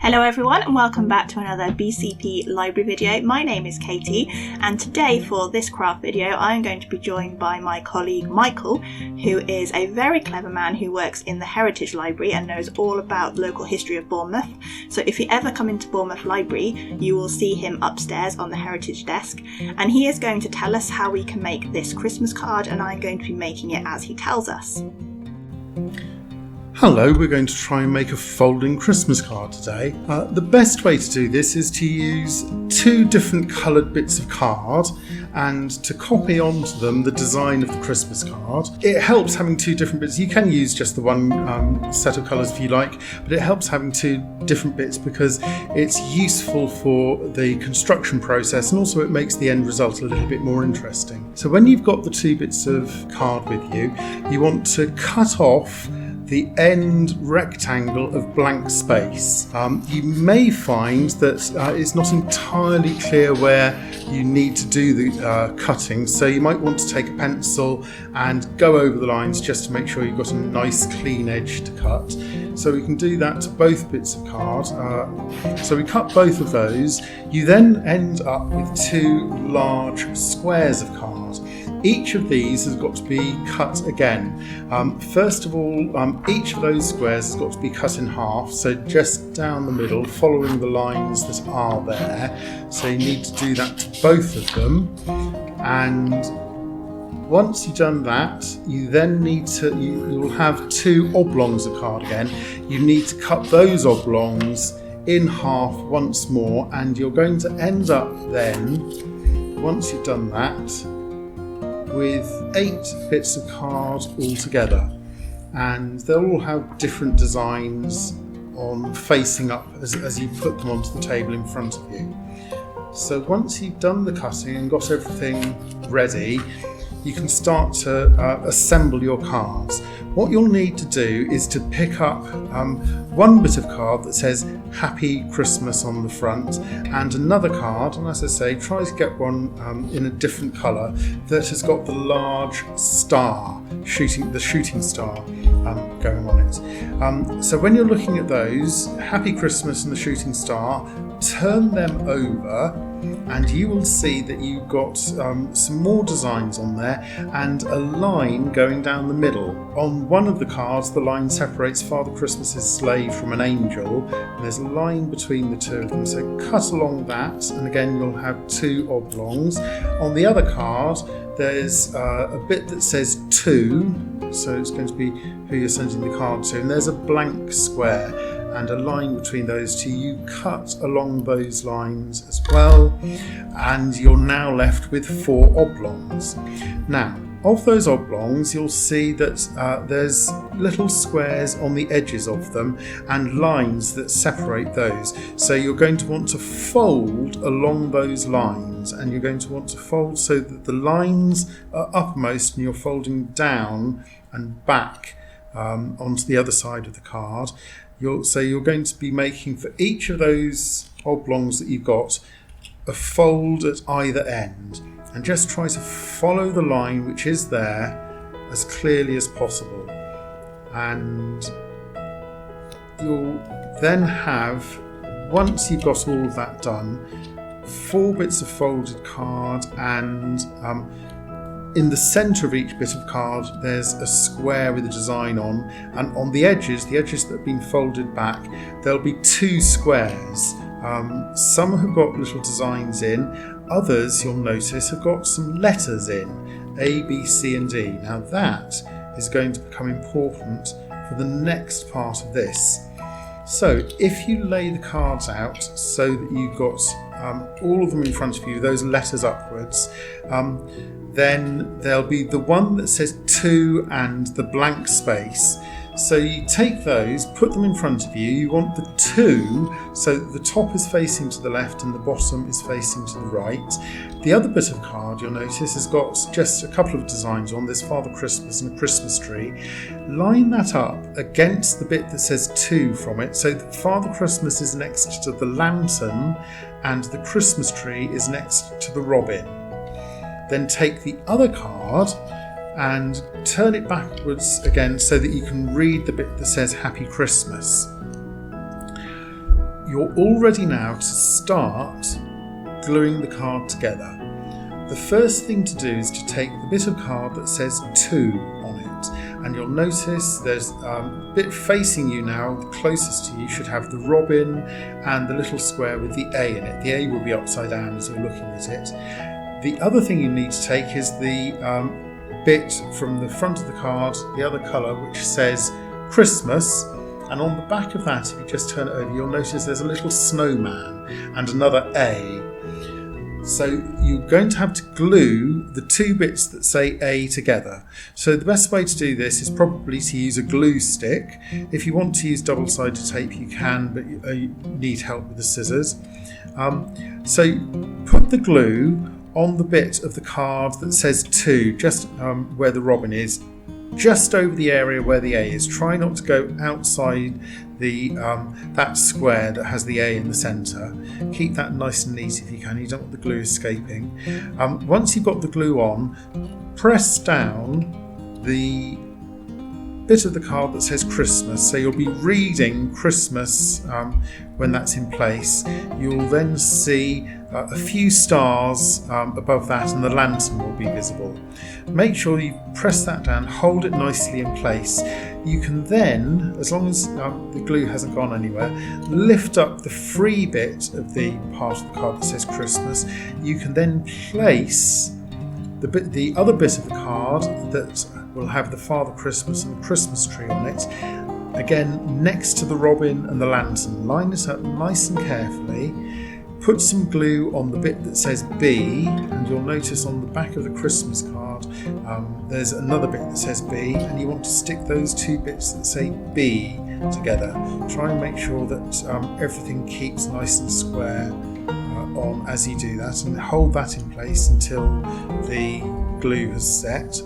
Hello everyone and welcome back to another BCP library video. My name is Katy and today for this craft video I'm going to be joined by my colleague Michael, who is a very clever man who works in the Heritage Library and knows all about the local history of Bournemouth. So if you ever come into Bournemouth Library you will see him upstairs on the Heritage desk, and he is going to tell us how we can make this Christmas card, and I'm going to be making it as he tells us. Hello, we're going to try and make a folding Christmas card today. The best way to do this is to use two different coloured bits of card and to copy onto them the design of the Christmas card. It helps having two different bits. You can use just the one set of colours if you like, but it helps having two different bits because it's useful for the construction process, and also it makes the end result a little bit more interesting. So when you've got the two bits of card with you, you want to cut off the end rectangle of blank space. You may find that it's not entirely clear where you need to do the cutting, so you might want to take a pencil and go over the lines just to make sure you've got a nice clean edge to cut. So we can do that to both bits of card. So we cut both of those. You then end up with two large squares of card. Each of these has got to be cut again. First of all, each of those squares has got to be cut in half, so just down the middle, following the lines that are there. So you need to do that to both of them. And once you've done that, you then need to, you'll have two oblongs of card again. You need to cut those oblongs in half once more, and you're going to end up then, once you've done that, with 8 bits of card all together, and they'll all have different designs on facing up as you put them onto the table in front of you. So once you've done the cutting and got everything ready, you can start to assemble your cards. What you'll need to do is to pick up one bit of card that says Happy Christmas on the front, and another card, and as I say, try to get one in a different colour that has got the large star, the shooting star going on it. So when you're looking at those, Happy Christmas and the shooting star, turn them over and you will see that you've got some more designs on there and a line going down the middle. On one of the cards the line separates Father Christmas's sleigh from an angel, and there's a line between the two of them, so cut along that, and again you'll have two oblongs. On the other card there's a bit that says to, so it's going to be who you're sending the card to, and there's a blank square and a line between those two. You cut along those lines as well, and you're now left with 4 oblongs. Now, of those oblongs, you'll see that there's little squares on the edges of them and lines that separate those. So you're going to want to fold along those lines, and you're going to want to fold so that the lines are uppermost and you're folding down and back onto the other side of the card. So you're going to be making for each of those oblongs that you've got a fold at either end, and just try to follow the line which is there as clearly as possible. And you'll then have, once you've got all of that done, 4 bits of folded card, and in the centre of each bit of card there's a square with a design on, and on the edges that have been folded back, there'll be 2 squares. Some have got little designs in, others you'll notice have got some letters in, A, B, C and D. Now that is going to become important for the next part of this. So if you lay the cards out so that you've got all of them in front of you, those letters upwards, then there'll be the one that says to and the blank space. So you take those, put them in front of you. You want the 2 so that the top is facing to the left and the bottom is facing to the right. The other bit of card you'll notice has got just a couple of designs on. There's Father Christmas and a Christmas tree. Line that up against the bit that says to from it, so that Father Christmas is next to the lantern and the Christmas tree is next to the robin. Then take the other card and turn it backwards again so that you can read the bit that says Happy Christmas. you're all ready now to start gluing the card together. The first thing to do is to take the bit of card that says 2 on it, and you'll notice there's a bit facing you now, the closest to you should have the robin and the little square with the A in it. The A will be upside down as you're looking at it. The other thing you need to take is the bit from the front of the card, the other colour, which says Christmas, and on the back of that, if you just turn it over, you'll notice there's a little snowman and another A. So you're going to have to glue the 2 bits that say A together. So the best way to do this is probably to use a glue stick. If you want to use double-sided tape, you can, but you need help with the scissors. So put the glue on the bit of the card that says 2, just where the robin is, just over the area where the A is. Try not to go outside the that square that has the A in the centre. Keep that nice and neat if you can. You don't want the glue escaping. Once you've got the glue on, press down the bit of the card that says Christmas. So you'll be reading Christmas when that's in place. You'll then see a few stars above that, and the lantern will be visible. Make sure you press that down, hold it nicely in place. You can then, as long as the glue hasn't gone anywhere, lift up the free bit of the part of the card that says Christmas. You can then place the other bit of the card that will have the Father Christmas and the Christmas tree on it, again next to the robin and the lantern. Line it up nice and carefully. Put some glue on the bit that says B, and you'll notice on the back of the Christmas card there's another bit that says B, and you want to stick those 2 bits that say B together. Try and make sure that everything keeps nice and square on as you do that, and hold that in place until the glue has set.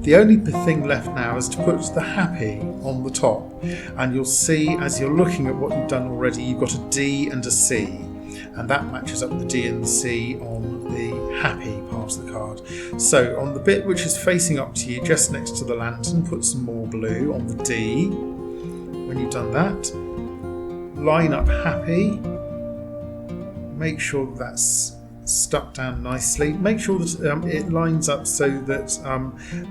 The only thing left now is to put the happy on the top, and you'll see as you're looking at what you've done already, you've got a D and a C, and that matches up the D and the C on the happy part of the card. So on the bit which is facing up to you, just next to the lantern, put some more blue on the D. When you've done that, line up happy, make sure that's stuck down nicely. Make sure that it lines up so that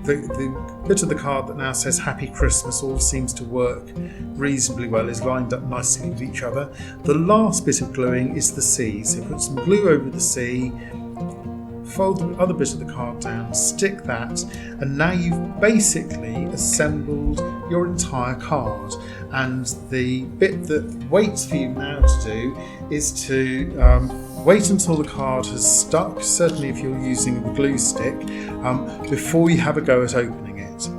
the bit of the card that now says Happy Christmas all seems to work reasonably well, is lined up nicely with each other. The last bit of gluing is the C, so put some glue over the C, fold the other bit of the card down, stick that, and now you've basically assembled your entire card. And the bit that waits for you now to do is to wait until the card has stuck, certainly if you're using the glue stick, before you have a go at opening it.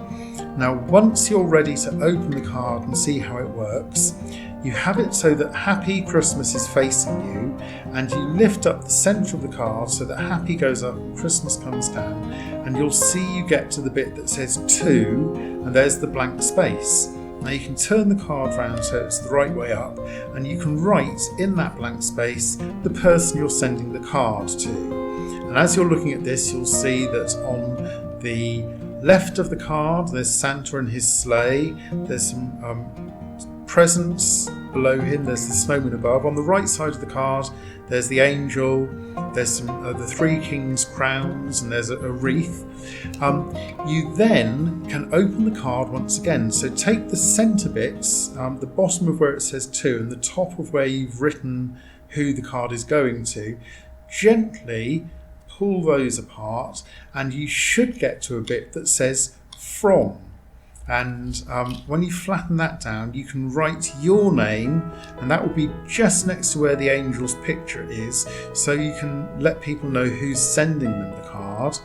Now once you're ready to open the card and see how it works, you have it so that Happy Christmas is facing you, and you lift up the centre of the card so that Happy goes up and Christmas comes down, and you'll see you get to the bit that says 2, and there's the blank space. Now you can turn the card round so it's the right way up, and you can write in that blank space the person you're sending the card to. And as you're looking at this, you'll see that on the left of the card there's Santa and his sleigh, there's some presents below him, there's the snowman above. On the right side of the card there's the angel, there's some the 3 kings' crowns, and there's a wreath. You then can open the card once again. So take the centre bits, the bottom of where it says 2 and the top of where you've written who the card is going to, gently pull those apart, and you should get to a bit that says from. And when you flatten that down, you can write your name, and that will be just next to where the angel's picture is, so you can let people know who's sending them the card.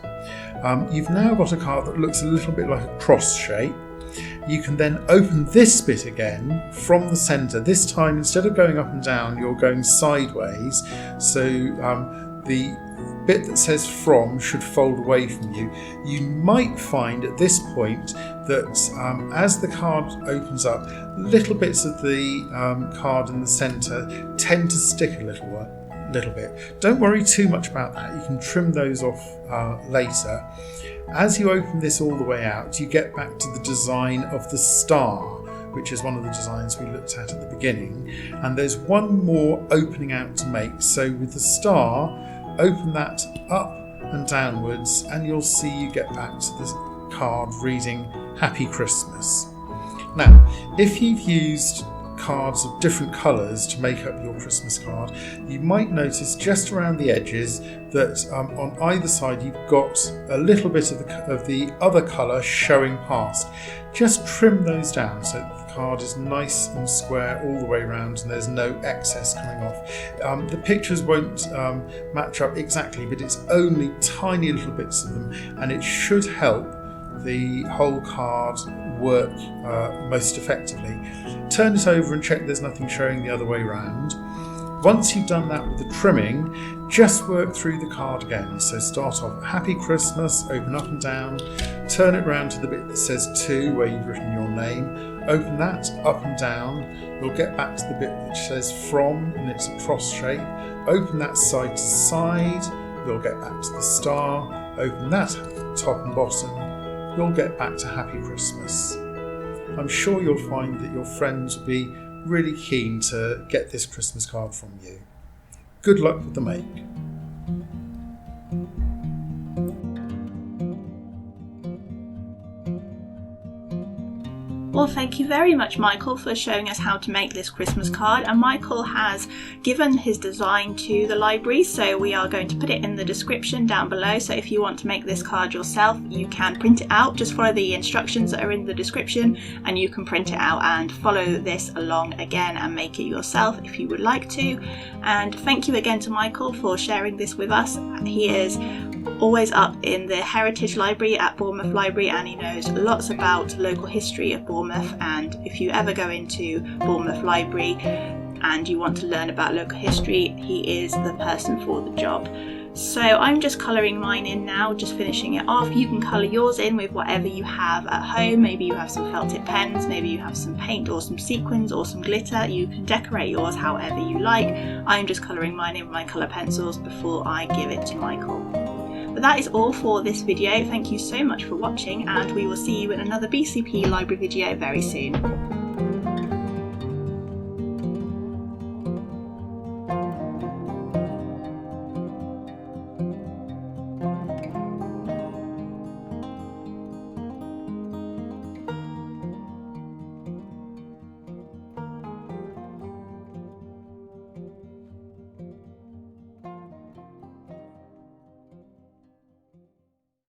You've now got a card that looks a little bit like a cross shape. You can then open this bit again from the centre. This time, instead of going up and down, you're going sideways, so the bit that says from should fold away from you. You might find at this point that as the card opens up, little bits of the card in the centre tend to stick a little bit. Don't worry too much about that. You can trim those off later. As you open this all the way out, you get back to the design of the star, which is one of the designs we looked at the beginning. And there's one more opening out to make. So with the star, open that up and downwards, and you'll see you get back to this card reading Happy Christmas. Now, if you've used cards of different colours to make up your Christmas card, you might notice just around the edges that on either side you've got a little bit of the other colour showing past. Just trim those down so that the card is nice and square all the way around and there's no excess coming off. The pictures won't match up exactly, but it's only tiny little bits of them, and it should help the whole card work most effectively. Turn it over and check there's nothing showing the other way around. Once you've done that with the trimming, just work through the card again. So start off Happy Christmas, open up and down, turn it round to the bit that says to, where you've written your name, open that up and down. You'll get back to the bit which says from, and it's a cross shape. Open that side to side, you'll get back to the star. Open that top and bottom, you'll get back to Happy Christmas. I'm sure you'll find that your friends will be really keen to get this Christmas card from you. Good luck with the make. Well, thank you very much, Michael, for showing us how to make this Christmas card. And Michael has given his design to the library, so we are going to put it in the description down below. So if you want to make this card yourself, you can print it out. Just follow the instructions that are in the description and you can print it out and follow this along again and make it yourself if you would like to. And thank you again to Michael for sharing this with us. He is always up in the Heritage Library at Bournemouth Library, and he knows lots about local history of Bournemouth. And if you ever go into Bournemouth Library and you want to learn about local history, he is the person for the job. So I'm just colouring mine in now, just finishing it off. You can colour yours in with whatever you have at home. Maybe you have some felt tip pens, maybe you have some paint or some sequins or some glitter. You can decorate yours however you like. I'm just colouring mine in with my colour pencils before I give it to Michael. But that is all for this video. Thank you so much for watching, and we will see you in another BCP library video very soon.